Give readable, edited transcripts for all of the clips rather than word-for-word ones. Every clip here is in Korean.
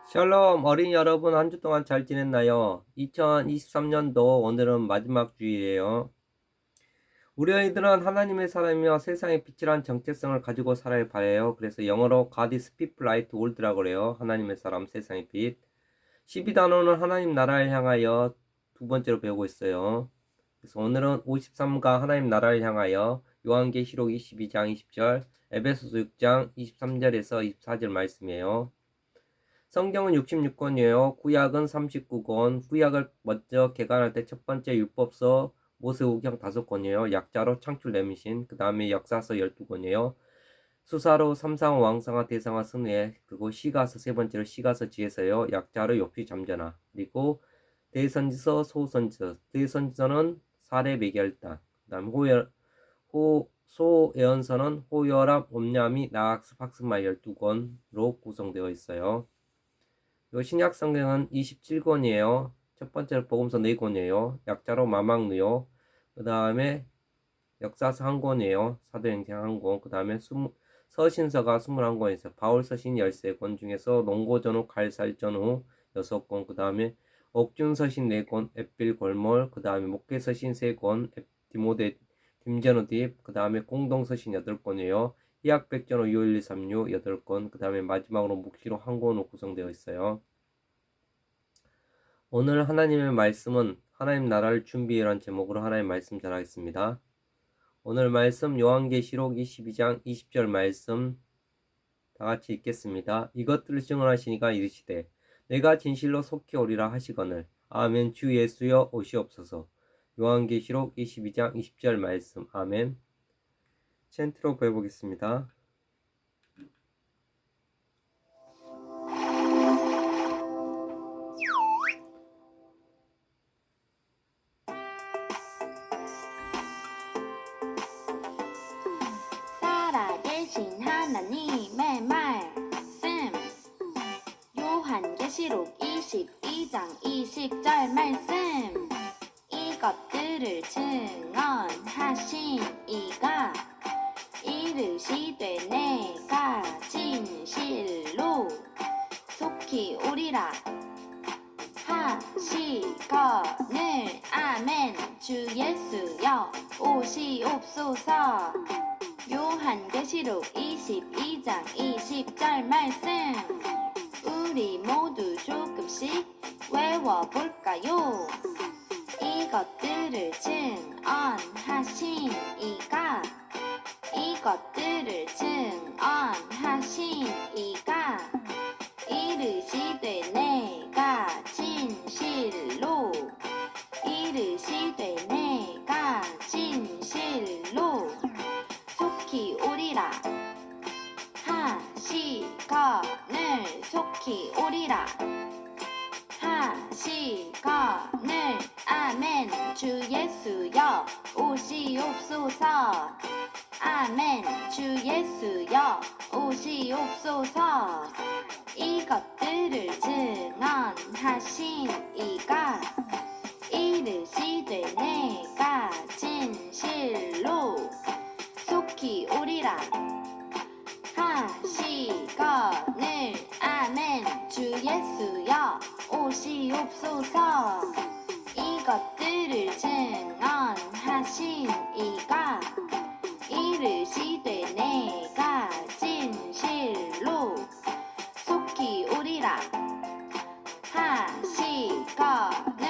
샬롬 어린이 여러분, 한 주 동안 잘 지냈나요? 2023년도 오늘은 마지막 주일이에요. 우리 아이들은 하나님의 사람이며 세상의 빛이란 정체성을 가지고 살아야 해요. 그래서 영어로 God is people light world라고 그래요. 하나님의 사람, 세상의 빛. 12단원은 하나님 나라를 향하여 두 번째로 배우고 있어요. 그래서 오늘은 53가 하나님 나라를 향하여 요한계시록 22장 20절, 에베소서 6장 23절에서 24절 말씀이에요. 성경은 66권이에요. 구약은 39권. 구약을 먼저 개관할 때 첫 번째 율법서, 모세오경 5권이에요. 약자로 창출 내미신. 그 다음에 역사서 12권이에요. 수사로 삼상화 왕상화 대상화 승례. 그리고 시가서 세 번째로 시가서 지혜서요. 약자로 욥기 잠전화. 그리고 대선지서 소선지서. 대선지서는 사례 매결단. 그 다음 소예언서는 호혈압, 옴냐미, 나학습, 학습마 12권으로 구성되어 있어요. 요 신약 성경은 27권이에요. 첫 번째로 복음서 4권이에요. 약자로 마망누요. 그 다음에 역사서 1권이에요. 사도행전 1권. 그 다음에 서신서가 21권 있어요. 바울 서신 13권 중에서 농고전후, 칼살전후 6권. 그 다음에 옥준서신 4권, 앳빌골몰. 그 다음에 목회서신 3권, 디모데, 딤전후딥. 그 다음에 공동서신 8권이에요. 희약백전후, 요일리삼류 8권. 그 다음에 마지막으로 묵시록 1권으로 구성되어 있어요. 오늘 하나님의 말씀은 하나님 나라를 준비해라는 제목으로 하나님의 말씀 전하겠습니다. 오늘 말씀 요한계시록 22장 20절 말씀 다 같이 읽겠습니다. 이것들을 증언하시니가 이르시되 내가 진실로 속히 오리라 하시거늘 아멘. 주 예수여 오시옵소서. 요한계시록 22장 20절 말씀. 아멘. 챈트로 배워보겠습니다. 살아계신 하나님의 말씀 요한계시록 22장 20절 말씀 이것들을 증언하신 이가 이르시되 내가 진실로 속히 오리라 하시거늘 아멘. 주 예수여 오시옵소서. 요한계시록 22장 20절 말씀 우리 모두 조금씩 외워볼까요? 이것들을 증언하신 이가 이것들을 증언하신 이가 이르시되 내가 진실로 이르시되 내가 진실로 속히 오리라 하시거늘 속히 오리라 하시거늘 아멘. 주 예수여 오시옵소서. 아멘. 주 예수여 오시옵소서. 이것들을 증언하신 이가 이르시되 내가 진실로 속히 오리라 하시거늘 아멘. 주 예수여 오시옵소서. 이것들을 증언하신 이가 이르시되 내가 진실로 속히 오리라 하시거늘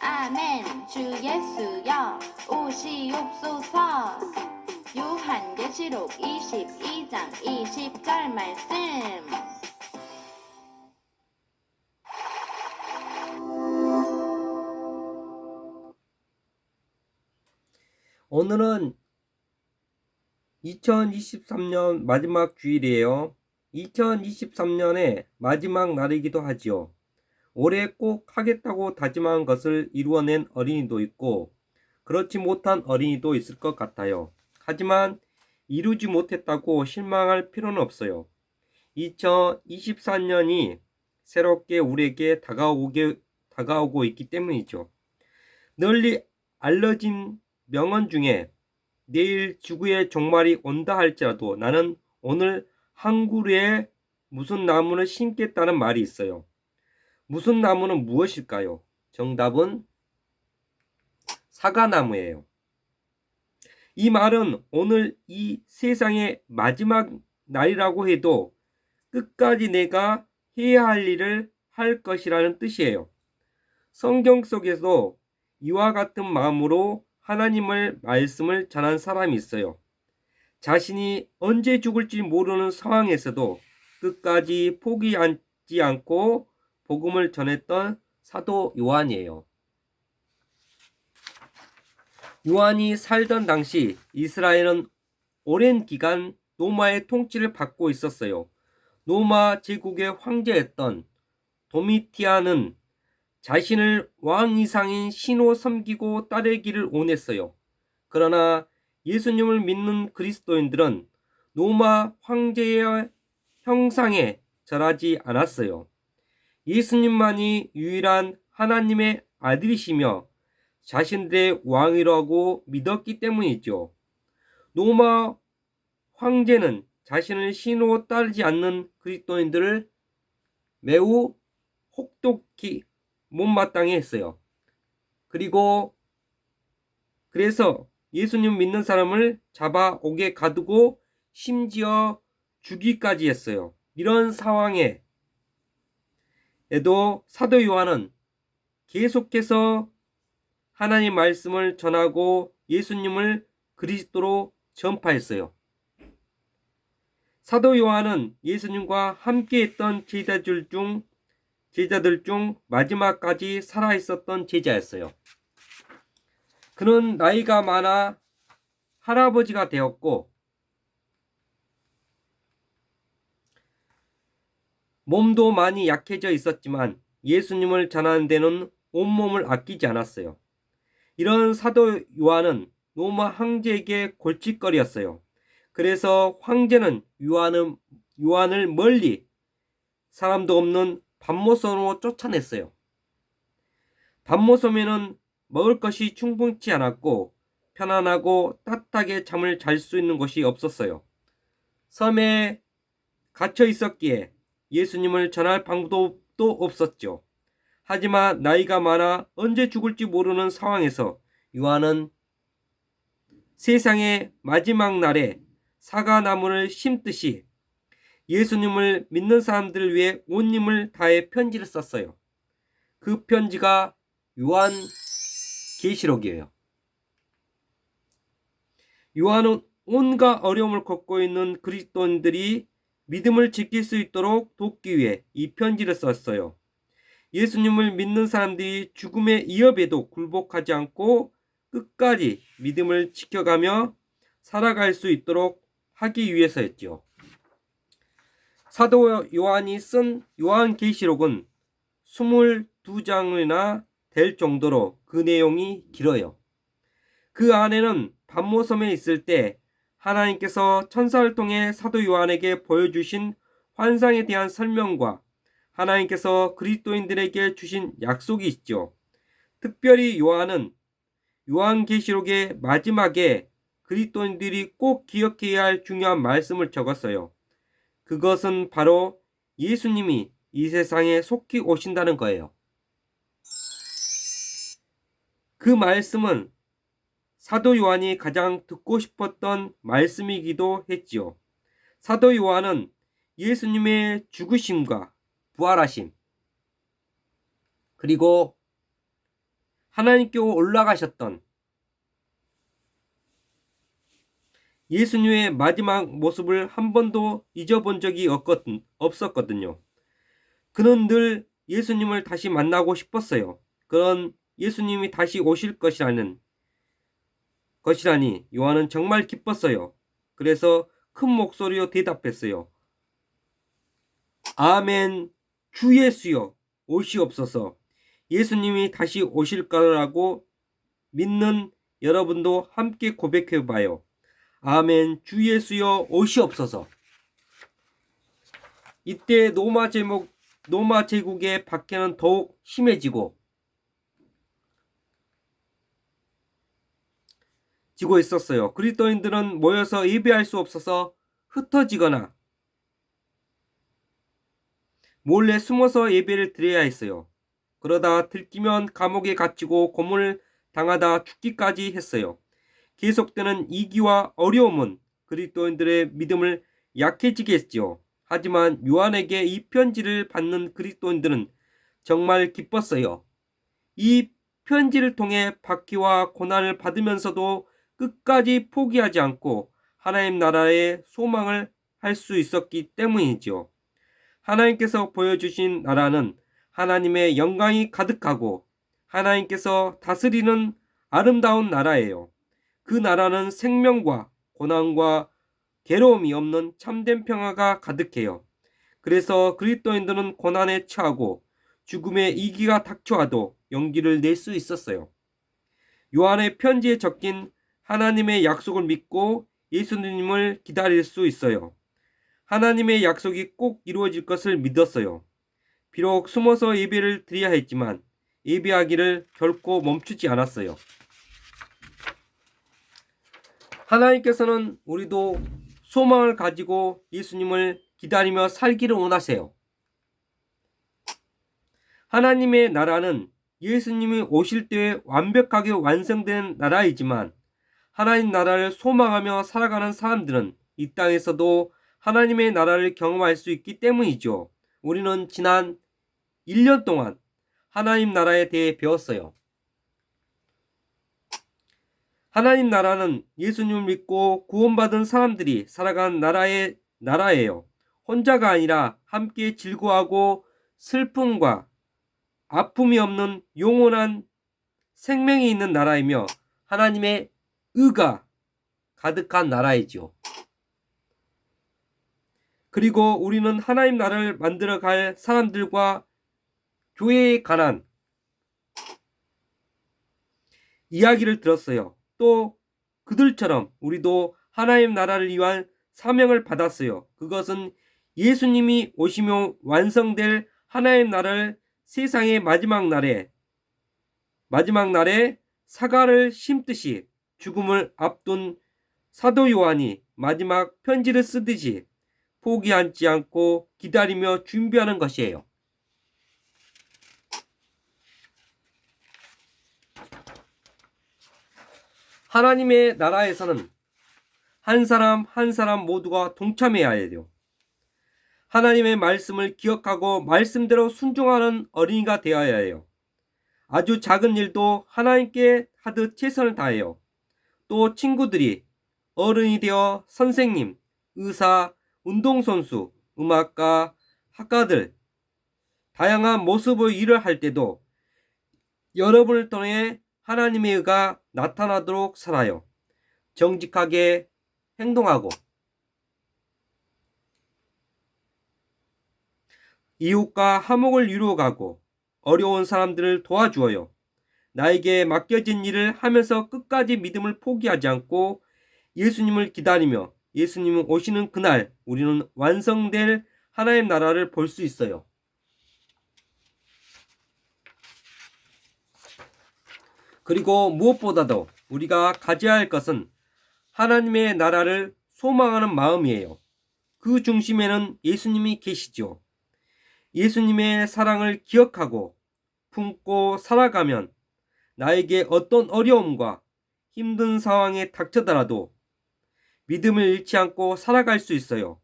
아멘. 주 예수여 오시옵소서. 요한계시록 22장 20절 말씀 오늘은 2023년 마지막 주일이에요. 2023년의 마지막 날이기도 하지요. 올해 꼭 하겠다고 다짐한 것을 이루어낸 어린이도 있고 그렇지 못한 어린이도 있을 것 같아요. 하지만 이루지 못했다고 실망할 필요는 없어요. 2024년이 새롭게 우리에게 다가오고 있기 때문이죠. 널리 알려진 명언 중에 내일 지구의 종말이 온다 할지라도 나는 오늘 한 그루에 무슨 나무를 심겠다는 말이 있어요. 무슨 나무는 무엇일까요? 정답은 사과나무예요. 이 말은 오늘 이 세상의 마지막 날이라고 해도 끝까지 내가 해야 할 일을 할 것이라는 뜻이에요. 성경 속에서 이와 같은 마음으로 하나님의 말씀을 전한 사람이 있어요. 자신이 언제 죽을지 모르는 상황에서도 끝까지 포기하지 않고 복음을 전했던 사도 요한이에요. 요한이 살던 당시 이스라엘은 오랜 기간 로마의 통치를 받고 있었어요. 로마 제국의 황제였던 도미티안은 자신을 왕 이상인 신으로 섬기고 따르기를 원했어요. 그러나 예수님을 믿는 그리스도인들은 로마 황제의 형상에 절하지 않았어요. 예수님만이 유일한 하나님의 아들이시며 자신들의 왕이라고 믿었기 때문이죠. 로마 황제는 자신을 신으로 따르지 않는 그리스도인들을 매우 혹독히 못마땅해 했어요. 그래서 예수님 믿는 사람을 잡아 옥에 가두고 심지어 죽이기까지 했어요. 이런 상황에도 사도 요한은 계속해서 하나님 말씀을 전하고 예수님을 그리스도로 전파했어요. 사도 요한은 예수님과 함께했던 제자들 중 마지막까지 살아있었던 제자였어요. 그는 나이가 많아 할아버지가 되었고 몸도 많이 약해져 있었지만 예수님을 전하는 데는 온몸을 아끼지 않았어요. 이런 사도 요한은 로마 황제에게 골칫거리였어요. 그래서 황제는 요한을 멀리 사람도 없는 밤모섬으로 쫓아냈어요. 밤모섬에는 먹을 것이 충분치 않았고 편안하고 따뜻하게 잠을 잘 수 있는 곳이 없었어요. 섬에 갇혀 있었기에 예수님을 전할 방법도 없었죠. 하지만 나이가 많아 언제 죽을지 모르는 상황에서 요한은 세상의 마지막 날에 사과나무를 심듯이 예수님을 믿는 사람들을 위해 온 힘을 다해 편지를 썼어요. 그 편지가 요한계시록이에요. 요한은 온갖 어려움을 겪고 있는 그리스도인들이 믿음을 지킬 수 있도록 돕기 위해 이 편지를 썼어요. 예수님을 믿는 사람들이 죽음의 위협에도 굴복하지 않고 끝까지 믿음을 지켜가며 살아갈 수 있도록 하기 위해서였죠. 사도 요한이 쓴 요한계시록은 22장이나 될 정도로 그 내용이 길어요. 그 안에는 밤모섬에 있을 때 하나님께서 천사를 통해 사도 요한에게 보여주신 환상에 대한 설명과 하나님께서 그리스도인들에게 주신 약속이 있죠. 특별히 요한은 요한계시록의 마지막에 그리스도인들이 꼭 기억해야 할 중요한 말씀을 적었어요. 그것은 바로 예수님이 이 세상에 속히 오신다는 거예요. 그 말씀은 사도 요한이 가장 듣고 싶었던 말씀이기도 했지요. 사도 요한은 예수님의 죽으심과 부활하심, 그리고 하나님께로 올라가셨던 예수님의 마지막 모습을 한 번도 잊어본 적이 없었거든요. 그는 늘 예수님을 다시 만나고 싶었어요. 그런 예수님이 다시 오실 것이라니 요한은 정말 기뻤어요. 그래서 큰 목소리로 대답했어요. 아멘, 주 예수여 오시옵소서. 예수님이 다시 오실 거라고 믿는 여러분도 함께 고백해 봐요. 아멘, 주 예수여 오시옵소서. 이때 로마 제국의 박해는 더욱 심해지고 있었어요. 그리스도인들은 모여서 예배할 수 없어서 흩어지거나 몰래 숨어서 예배를 드려야 했어요. 그러다 들키면 감옥에 갇히고 고문을 당하다 죽기까지 했어요. 계속되는 이기와 어려움은 그리스도인들의 믿음을 약해지게 했지요. 하지만 요한에게 이 편지를 받는 그리스도인들은 정말 기뻤어요. 이 편지를 통해 박해와 고난을 받으면서도 끝까지 포기하지 않고 하나님 나라의 소망을 할 수 있었기 때문이지요. 하나님께서 보여주신 나라는 하나님의 영광이 가득하고 하나님께서 다스리는 아름다운 나라예요. 그 나라는 생명과 고난과 괴로움이 없는 참된 평화가 가득해요. 그래서 그리스도인들은 고난에 처하고 죽음의 이기가 닥쳐와도 용기를 낼 수 있었어요. 요한의 편지에 적힌 하나님의 약속을 믿고 예수님을 기다릴 수 있어요. 하나님의 약속이 꼭 이루어질 것을 믿었어요. 비록 숨어서 예배를 드려야 했지만 예배하기를 결코 멈추지 않았어요. 하나님께서는 우리도 소망을 가지고 예수님을 기다리며 살기를 원하세요. 하나님의 나라는 예수님이 오실 때에 완벽하게 완성된 나라이지만 하나님 나라를 소망하며 살아가는 사람들은 이 땅에서도 하나님의 나라를 경험할 수 있기 때문이죠. 우리는 지난 1년 동안 하나님 나라에 대해 배웠어요. 하나님 나라는 예수님을 믿고 구원받은 사람들이 살아가는 나라예요. 혼자가 아니라 함께 즐거워하고 슬픔과 아픔이 없는 영원한 생명이 있는 나라이며 하나님의 의가 가득한 나라이죠. 그리고 우리는 하나님 나라를 만들어 갈 사람들과 교회에 관한 이야기를 들었어요. 또 그들처럼 우리도 하나님 나라를 위한 사명을 받았어요. 그것은 예수님이 오시며 완성될 하나님 나라를 세상의 마지막 날에 사과를 심듯이 죽음을 앞둔 사도 요한이 마지막 편지를 쓰듯이 포기하지 않고 기다리며 준비하는 것이에요. 하나님의 나라에서는 한 사람 한 사람 모두가 동참해야 해요. 하나님의 말씀을 기억하고 말씀대로 순종하는 어린이가 되어야 해요. 아주 작은 일도 하나님께 하듯 최선을 다해요. 또 친구들이 어른이 되어 선생님, 의사, 운동선수, 음악가, 학가들 다양한 모습의 일을 할 때도 여러분을 통해 하나님의 의가 나타나도록 살아요. 정직하게 행동하고 이웃과 화목을 이루어가고 어려운 사람들을 도와주어요. 나에게 맡겨진 일을 하면서 끝까지 믿음을 포기하지 않고 예수님을 기다리며 예수님이 오시는 그날 우리는 완성될 하나님 나라를 볼 수 있어요. 그리고 무엇보다도 우리가 가져야 할 것은 하나님의 나라를 소망하는 마음이에요. 그 중심에는 예수님이 계시죠. 예수님의 사랑을 기억하고 품고 살아가면 나에게 어떤 어려움과 힘든 상황에 닥쳐더라도 믿음을 잃지 않고 살아갈 수 있어요.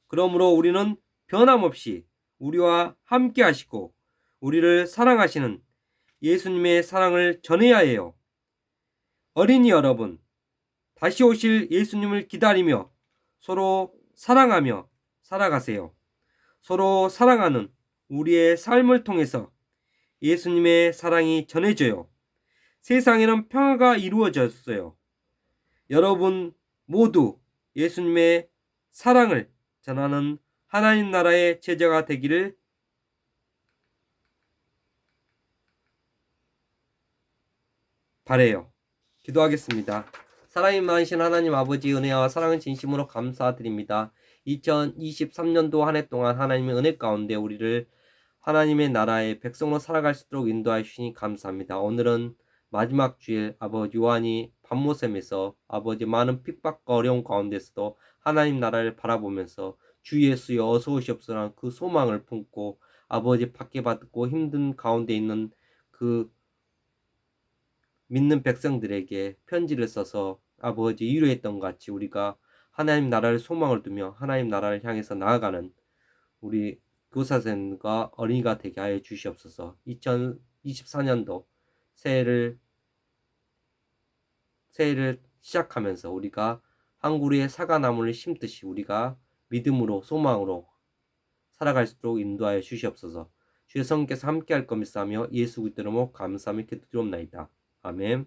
그러므로 우리는 변함없이 우리와 함께 하시고 우리를 사랑하시는 예수님의 사랑을 전해야 해요. 어린이 여러분, 다시 오실 예수님을 기다리며 서로 사랑하며 살아가세요. 서로 사랑하는 우리의 삶을 통해서 예수님의 사랑이 전해져요. 세상에는 평화가 이루어졌어요. 여러분 모두 예수님의 사랑을 전하는 하나님 나라의 제자가 되기를 바래요. 기도하겠습니다. 사랑이 많으신 하나님 아버지 은혜와 사랑은 진심으로 감사드립니다. 2023년도 한 해 동안 하나님의 은혜 가운데 우리를 하나님의 나라의 백성으로 살아갈 수 있도록 인도해 주시니 감사합니다. 오늘은 마지막 주일 아버지 요한이 밤모샘에서 아버지 많은 핍박과 어려움 가운데서도 하나님 나라를 바라보면서 주 예수여 어서 오시옵소서 그 소망을 품고 아버지 박해받고 힘든 가운데 있는 그 믿는 백성들에게 편지를 써서 아버지 위로했던 것 같이 우리가 하나님 나라를 소망을 두며 하나님 나라를 향해서 나아가는 우리 교사선생과 어린이가 되게 하여 주시옵소서. 2024년도 새해를 시작하면서 우리가 한 그루의 사과나무를 심듯이 우리가 믿음으로 소망으로 살아갈 수 있도록 인도하여 주시옵소서. 주의 성령께서 함께할 것을 믿사며 예수 그리스도로 감사하며 기도드리옵나이다. 아멘.